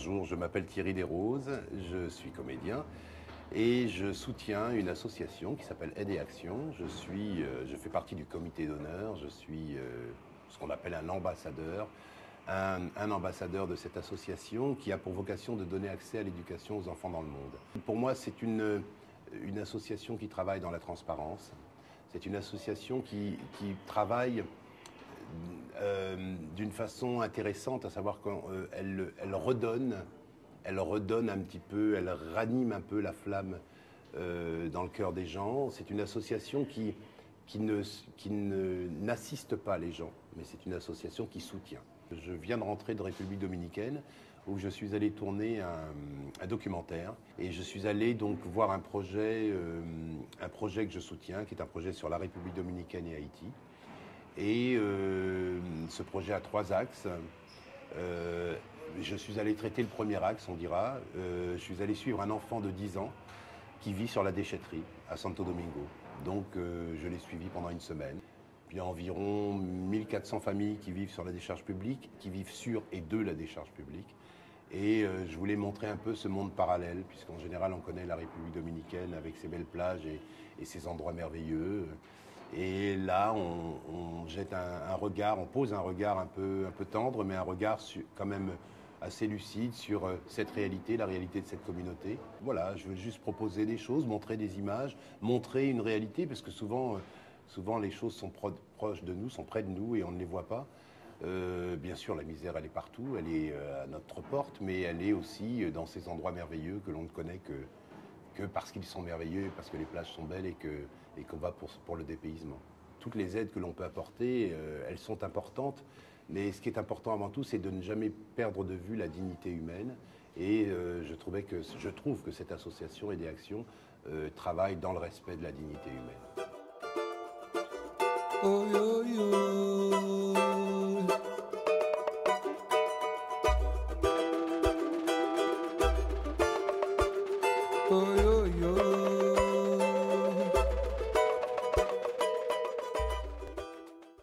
Bonjour, je m'appelle Thierry Desroses, je suis comédien et je soutiens une association qui s'appelle Aide et Action. Je fais partie du comité d'honneur, je suis ce qu'on appelle un ambassadeur, un ambassadeur de cette association qui a pour vocation de donner accès à l'éducation aux enfants dans le monde. Pour moi, c'est une association qui travaille dans la transparence, c'est une association qui travaille d'une façon intéressante, à savoir qu'elle redonne un petit peu, elle ranime un peu la flamme dans le cœur des gens. C'est une association qui n'assiste pas les gens, mais c'est une association qui soutient. Je viens de rentrer de République dominicaine où je suis allé tourner un documentaire et je suis allé donc voir un projet que je soutiens, qui est un projet sur la République dominicaine et Haïti. Et ce projet a 3 axes. Je suis allé traiter le premier axe, on dira. Je suis allé suivre un enfant de 10 ans qui vit sur la déchetterie à Santo Domingo. Donc je l'ai suivi pendant une semaine. Puis il y a environ 1400 familles qui vivent sur la décharge publique, qui vivent sur et de la décharge publique. Et je voulais montrer un peu ce monde parallèle, puisqu'en général on connaît la République dominicaine avec ses belles plages et ses endroits merveilleux. Et là, on jette un regard, on pose un regard un peu tendre, mais un regard quand même assez lucide sur cette réalité, la réalité de cette communauté. Voilà, je veux juste proposer des choses, montrer des images, montrer une réalité, parce que souvent les choses sont proches de nous, sont près de nous et on ne les voit pas. Bien sûr, la misère, elle est partout, elle est à notre porte, mais elle est aussi dans ces endroits merveilleux que l'on ne connaît que parce qu'ils sont merveilleux, parce que les plages sont belles et qu'on va pour le dépaysement. Toutes les aides que l'on peut apporter, elles sont importantes, mais ce qui est important avant tout, c'est de ne jamais perdre de vue la dignité humaine. Et je trouve que cette association Aide et Action travaille dans le respect de la dignité humaine. Oh, yo, yo. Oh, yo, yo.